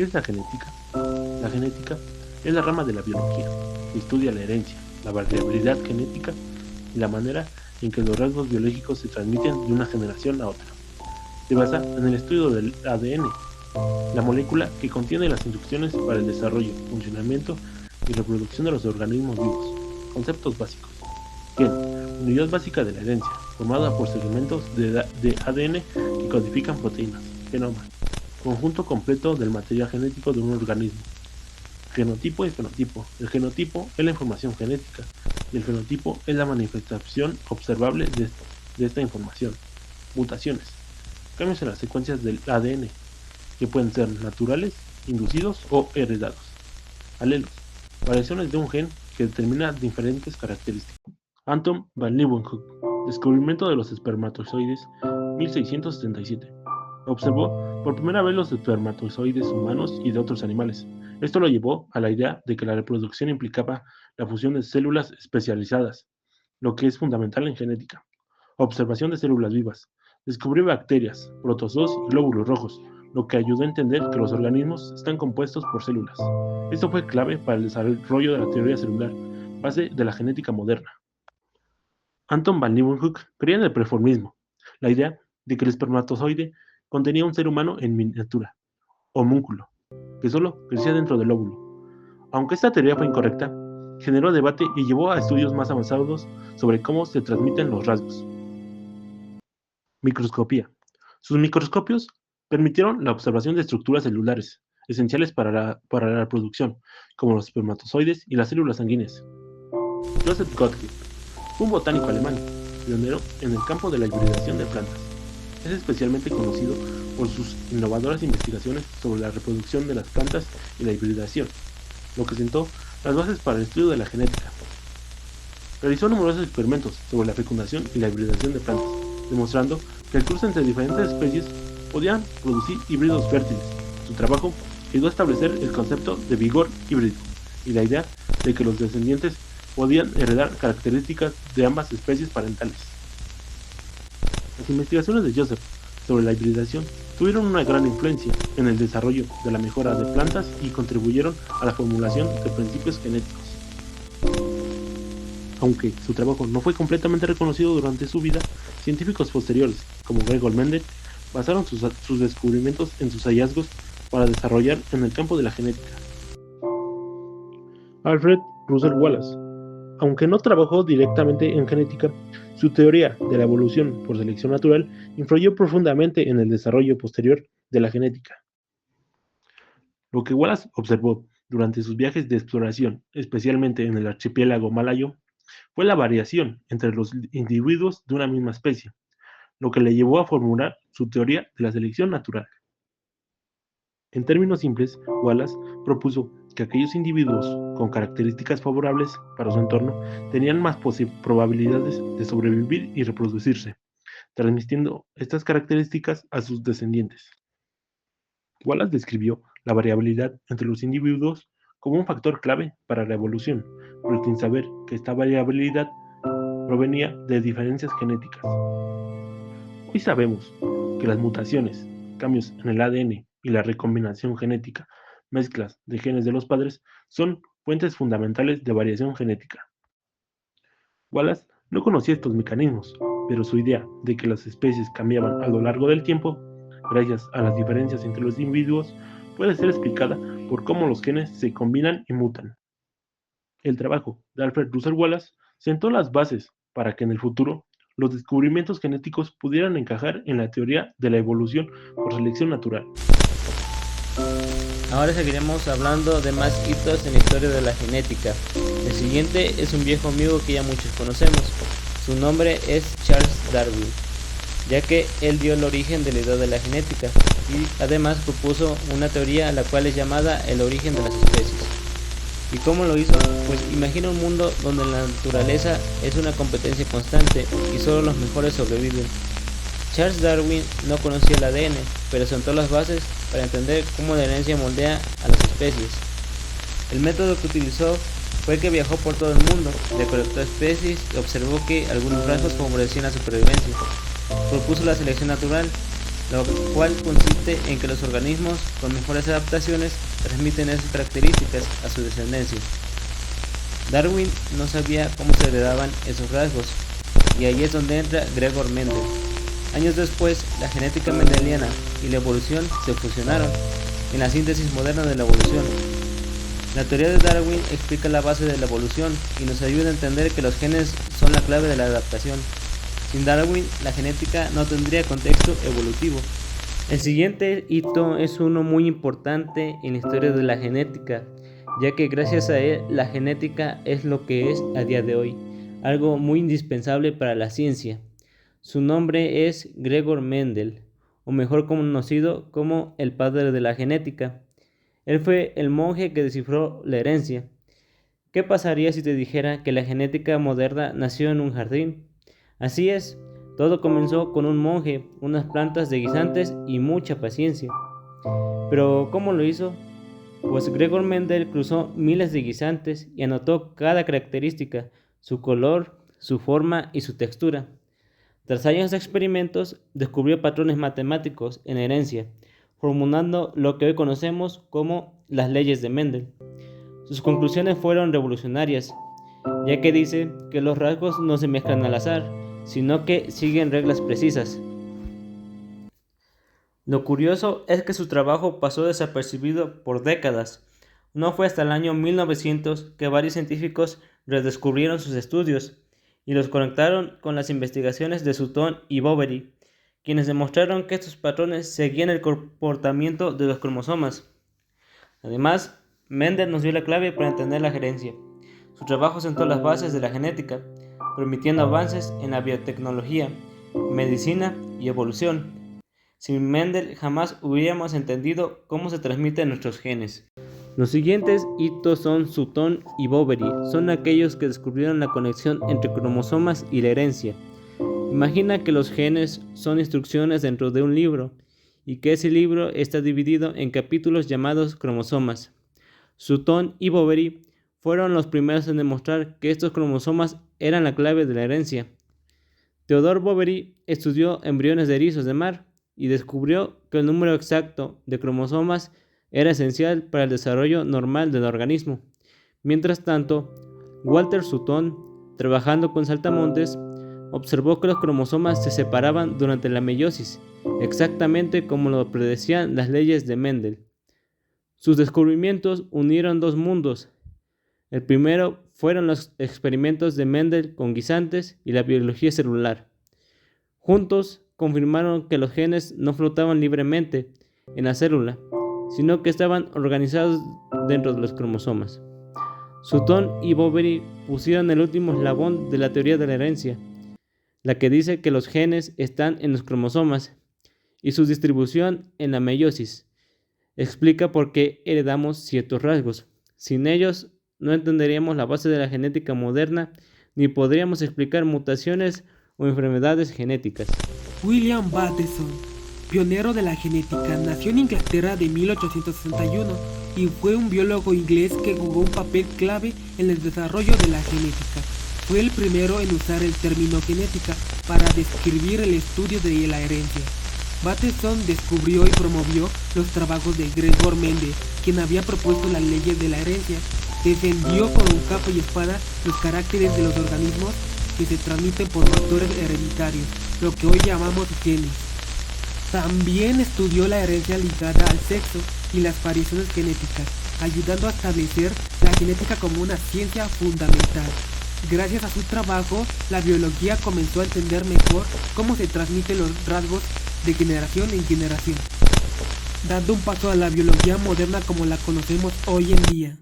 ¿Qué es la genética? La genética es la rama de la biología que estudia la herencia, la variabilidad genética y la manera en que los rasgos biológicos se transmiten de una generación a otra. Se basa en el estudio del ADN, la molécula que contiene las instrucciones para el desarrollo, funcionamiento y reproducción de los organismos vivos. Conceptos básicos. Gen, unidad básica de la herencia, formada por segmentos de ADN que codifican proteínas. Genoma, conjunto completo del material genético de un organismo. Genotipo y fenotipo. El genotipo es la información genética y el fenotipo es la manifestación observable de esta información. Mutaciones. Cambios en las secuencias del ADN, que pueden ser naturales, inducidos o heredados. Alelos. Variaciones de un gen que determina diferentes características. Anton van Leeuwenhoek. Descubrimiento de los espermatozoides, 1677. Observó por primera vez los espermatozoides humanos y de otros animales. Esto lo llevó a la idea de que la reproducción implicaba la fusión de células especializadas, lo que es fundamental en genética. Observación de células vivas. Descubrió bacterias, protozoos y glóbulos rojos, lo que ayudó a entender que los organismos están compuestos por células. Esto fue clave para el desarrollo de la teoría celular, base de la genética moderna. Anton van Leeuwenhoek creía en el preformismo, la idea de que el espermatozoide contenía un ser humano en miniatura, homúnculo, que solo crecía dentro del óvulo. Aunque esta teoría fue incorrecta, generó debate y llevó a estudios más avanzados sobre cómo se transmiten los rasgos. Microscopía. Sus microscopios permitieron la observación de estructuras celulares, esenciales para la reproducción, como los espermatozoides y las células sanguíneas. Joseph Gottlieb fue un botánico alemán, pionero en el campo de la hibridación de plantas. Es especialmente conocido por sus innovadoras investigaciones sobre la reproducción de las plantas y la hibridación, lo que sentó las bases para el estudio de la genética. Realizó numerosos experimentos sobre la fecundación y la hibridación de plantas, demostrando que el cruce entre diferentes especies podían producir híbridos fértiles. Su trabajo ayudó a establecer el concepto de vigor híbrido y la idea de que los descendientes podían heredar características de ambas especies parentales. Las investigaciones de Joseph sobre la hibridación tuvieron una gran influencia en el desarrollo de la mejora de plantas y contribuyeron a la formulación de principios genéticos. Aunque su trabajo no fue completamente reconocido durante su vida, científicos posteriores, como Gregor Mendel, basaron sus descubrimientos en sus hallazgos para desarrollar en el campo de la genética. Alfred Russel Wallace. Aunque no trabajó directamente en genética, su teoría de la evolución por selección natural influyó profundamente en el desarrollo posterior de la genética. Lo que Wallace observó durante sus viajes de exploración, especialmente en el archipiélago malayo, fue la variación entre los individuos de una misma especie, lo que le llevó a formular su teoría de la selección natural. En términos simples, Wallace propuso que aquellos individuos con características favorables para su entorno tenían más probabilidades de sobrevivir y reproducirse, transmitiendo estas características a sus descendientes. Wallace describió la variabilidad entre los individuos como un factor clave para la evolución, pero sin saber que esta variabilidad provenía de diferencias genéticas. Hoy sabemos que las mutaciones, cambios en el ADN y la recombinación genética, mezclas de genes de los padres, son fuentes fundamentales de variación genética. Wallace no conocía estos mecanismos, pero su idea de que las especies cambiaban a lo largo del tiempo, gracias a las diferencias entre los individuos, puede ser explicada por cómo los genes se combinan y mutan. El trabajo de Alfred Russel Wallace sentó las bases para que en el futuro los descubrimientos genéticos pudieran encajar en la teoría de la evolución por selección natural. Ahora seguiremos hablando de más hitos en la historia de la genética. El siguiente es un viejo amigo que ya muchos conocemos. Su nombre es Charles Darwin, ya que él dio el origen de la idea de la genética y además propuso una teoría a la cual es llamada el origen de las especies. ¿Y cómo lo hizo? Pues imagina un mundo donde la naturaleza es una competencia constante y solo los mejores sobreviven. Charles Darwin no conocía el ADN, pero sentó las bases para entender cómo la herencia moldea a las especies. El método que utilizó fue que viajó por todo el mundo, recolectó especies y observó que algunos rasgos favorecían la supervivencia. Propuso la selección natural, lo cual consiste en que los organismos con mejores adaptaciones transmiten esas características a su descendencia. Darwin no sabía cómo se heredaban esos rasgos, y ahí es donde entra Gregor Mendel. Años después, la genética mendeliana y la evolución se fusionaron en la síntesis moderna de la evolución. La teoría de Darwin explica la base de la evolución y nos ayuda a entender que los genes son la clave de la adaptación. Sin Darwin, la genética no tendría contexto evolutivo. El siguiente hito es uno muy importante en la historia de la genética, ya que gracias a él la genética es lo que es a día de hoy, algo muy indispensable para la ciencia. Su nombre es Gregor Mendel, o mejor conocido como el padre de la genética. Él fue el monje que descifró la herencia. ¿Qué pasaría si te dijera que la genética moderna nació en un jardín? Así es, todo comenzó con un monje, unas plantas de guisantes y mucha paciencia. Pero ¿cómo lo hizo? Pues Gregor Mendel cruzó miles de guisantes y anotó cada característica, su color, su forma y su textura. Tras años de experimentos, descubrió patrones matemáticos en herencia, formulando lo que hoy conocemos como las leyes de Mendel. Sus conclusiones fueron revolucionarias, ya que dice que los rasgos no se mezclan al azar, sino que siguen reglas precisas. Lo curioso es que su trabajo pasó desapercibido por décadas. No fue hasta el año 1900 que varios científicos redescubrieron sus estudios y los conectaron con las investigaciones de Sutton y Boveri, quienes demostraron que estos patrones seguían el comportamiento de los cromosomas. Además, Mendel nos dio la clave para entender la herencia. Su trabajo sentó las bases de la genética, permitiendo avances en la biotecnología, medicina y evolución. Sin Mendel jamás hubiéramos entendido cómo se transmiten nuestros genes. Los siguientes hitos son Sutton y Boveri, son aquellos que descubrieron la conexión entre cromosomas y la herencia. Imagina que los genes son instrucciones dentro de un libro y que ese libro está dividido en capítulos llamados cromosomas. Sutton y Boveri fueron los primeros en demostrar que estos cromosomas eran la clave de la herencia. Theodore Boveri estudió embriones de erizos de mar y descubrió que el número exacto de cromosomas era esencial para el desarrollo normal del organismo. Mientras tanto, Walter Sutton, trabajando con saltamontes, observó que los cromosomas se separaban durante la meiosis, exactamente como lo predecían las leyes de Mendel. Sus descubrimientos unieron dos mundos. El primero fueron los experimentos de Mendel con guisantes y la biología celular. Juntos confirmaron que los genes no flotaban libremente en la célula, sino que estaban organizados dentro de los cromosomas. Sutton y Boveri pusieron el último eslabón de la teoría de la herencia, la que dice que los genes están en los cromosomas y su distribución en la meiosis. Explica por qué heredamos ciertos rasgos. Sin ellos, no entenderíamos la base de la genética moderna ni podríamos explicar mutaciones o enfermedades genéticas. William Bateson, pionero de la genética, nació en Inglaterra de 1861 y fue un biólogo inglés que jugó un papel clave en el desarrollo de la genética. Fue el primero en usar el término genética para describir el estudio de la herencia. Bateson descubrió y promovió los trabajos de Gregor Mendel, quien había propuesto las leyes de la herencia. Defendió con capa y espada los caracteres de los organismos que se transmiten por factores hereditarios, lo que hoy llamamos genes. También estudió la herencia ligada al sexo y las variaciones genéticas, ayudando a establecer la genética como una ciencia fundamental. Gracias a su trabajo, la biología comenzó a entender mejor cómo se transmiten los rasgos de generación en generación, dando un paso a la biología moderna como la conocemos hoy en día.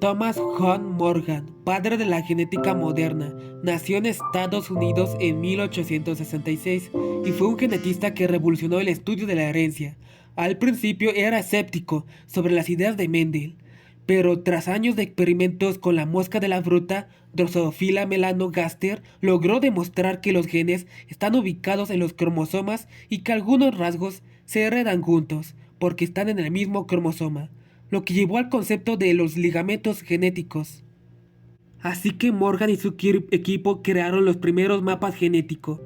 Thomas Hunt Morgan, padre de la genética moderna, nació en Estados Unidos en 1866 y fue un genetista que revolucionó el estudio de la herencia. Al principio era escéptico sobre las ideas de Mendel, pero tras años de experimentos con la mosca de la fruta, Drosophila melanogaster, logró demostrar que los genes están ubicados en los cromosomas y que algunos rasgos se heredan juntos, porque están en el mismo cromosoma, lo que llevó al concepto de los ligamentos genéticos. Así que Morgan y su equipo crearon los primeros mapas genéticos.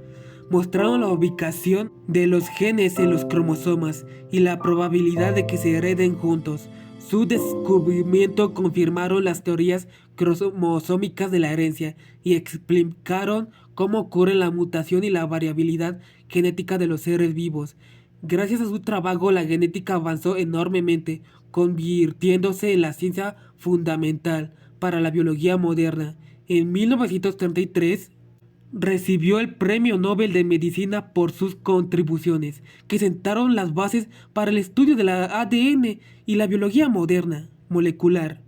mostraron la ubicación de los genes en los cromosomas y la probabilidad de que se hereden juntos. Su descubrimiento confirmaron las teorías cromosómicas de la herencia y explicaron cómo ocurre la mutación y la variabilidad genética de los seres vivos. Gracias a su trabajo, la genética avanzó enormemente, convirtiéndose en la ciencia fundamental para la biología moderna. En 1933, recibió el Premio Nobel de Medicina por sus contribuciones, que sentaron las bases para el estudio del ADN y la biología moderna, molecular.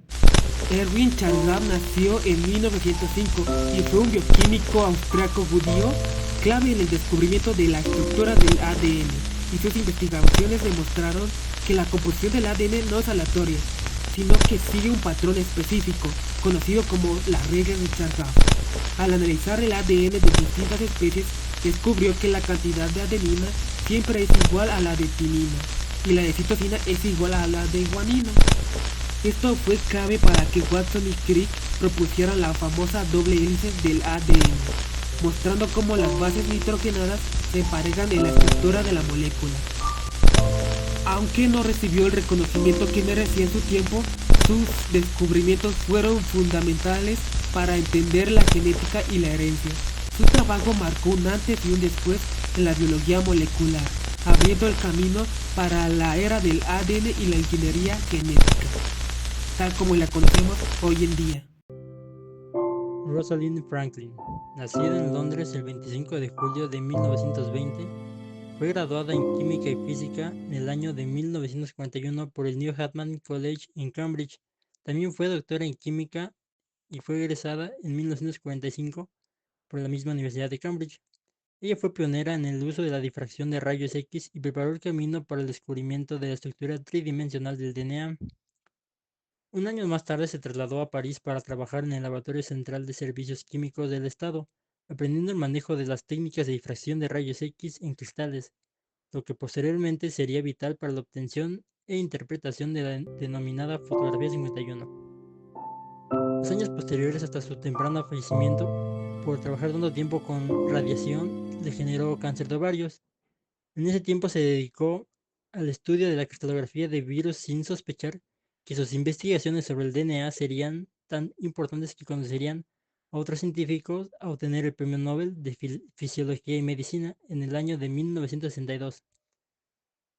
Erwin Chazab nació en 1905 y fue un bioquímico austriaco judío clave en el descubrimiento de la estructura del ADN, y sus investigaciones demostraron que la composición del ADN no es aleatoria, sino que sigue un patrón específico, conocido como las reglas de Chazab. Al analizar el ADN de distintas especies, descubrió que la cantidad de adenina siempre es igual a la de timina, y la de citosina es igual a la de guanina. Esto fue clave para que Watson y Crick propusieran la famosa doble hélice del ADN, mostrando cómo las bases nitrogenadas se emparejan en la estructura de la molécula. Aunque no recibió el reconocimiento que merecía en su tiempo, sus descubrimientos fueron fundamentales para entender la genética y la herencia. Su trabajo marcó un antes y un después en la biología molecular, abriendo el camino para la era del ADN y la ingeniería genética, tal como la conocemos hoy en día. Rosalind Franklin, nacida en Londres el 25 de julio de 1920, fue graduada en Química y Física en el año de 1941 por el New Hatman College en Cambridge. También fue doctora en Química y fue egresada en 1945 por la misma Universidad de Cambridge. Ella fue pionera en el uso de la difracción de rayos X y preparó el camino para el descubrimiento de la estructura tridimensional del DNA. Un año más tarde se trasladó a París para trabajar en el Laboratorio Central de Servicios Químicos del Estado, aprendiendo el manejo de las técnicas de difracción de rayos X en cristales, lo que posteriormente sería vital para la obtención e interpretación de la denominada fotografía 51. Los años posteriores hasta su temprano fallecimiento, por trabajar tanto tiempo con radiación, le generó cáncer de ovarios. En ese tiempo se dedicó al estudio de la cristalografía de virus sin sospechar que sus investigaciones sobre el DNA serían tan importantes que conducirían a otros científicos a obtener el Premio Nobel de Fisiología y Medicina en el año de 1962.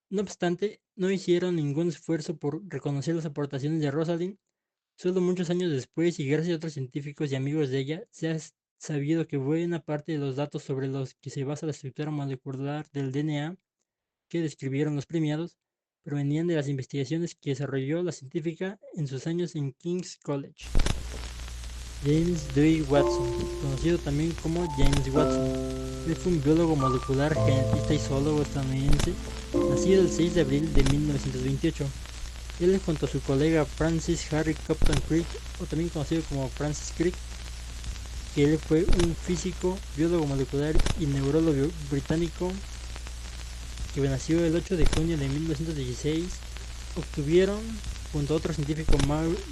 No obstante, no hicieron ningún esfuerzo por reconocer las aportaciones de Rosalind. Solo muchos años después, y gracias a otros científicos y amigos de ella, se ha sabido que buena parte de los datos sobre los que se basa la estructura molecular del DNA que describieron los premiados provenían de las investigaciones que desarrolló la científica en sus años en King's College. James Dewey Watson, conocido también como James Watson, él fue un biólogo molecular, genetista y zoólogo estadounidense, nacido el 6 de abril de 1928. Él, junto a su colega Francis Harry Compton Crick, o también conocido como Francis Crick, que él fue un físico, biólogo molecular y neurólogo británico que nació el 8 de junio de 1916, obtuvieron, junto a otro científico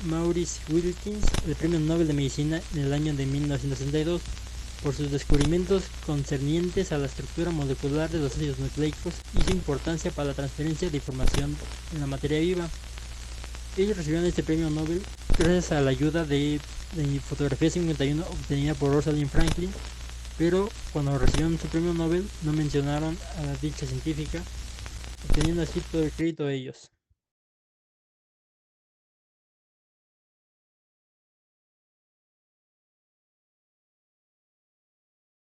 Maurice Wilkins, el Premio Nobel de Medicina en el año de 1962 por sus descubrimientos concernientes a la estructura molecular de los ácidos nucleicos y su importancia para la transferencia de información en la materia viva. Ellos recibieron este premio Nobel gracias a la ayuda de fotografía 51 obtenida por Rosalind Franklin, pero cuando recibieron su premio Nobel no mencionaron a la dicha científica, obteniendo así todo el crédito de ellos.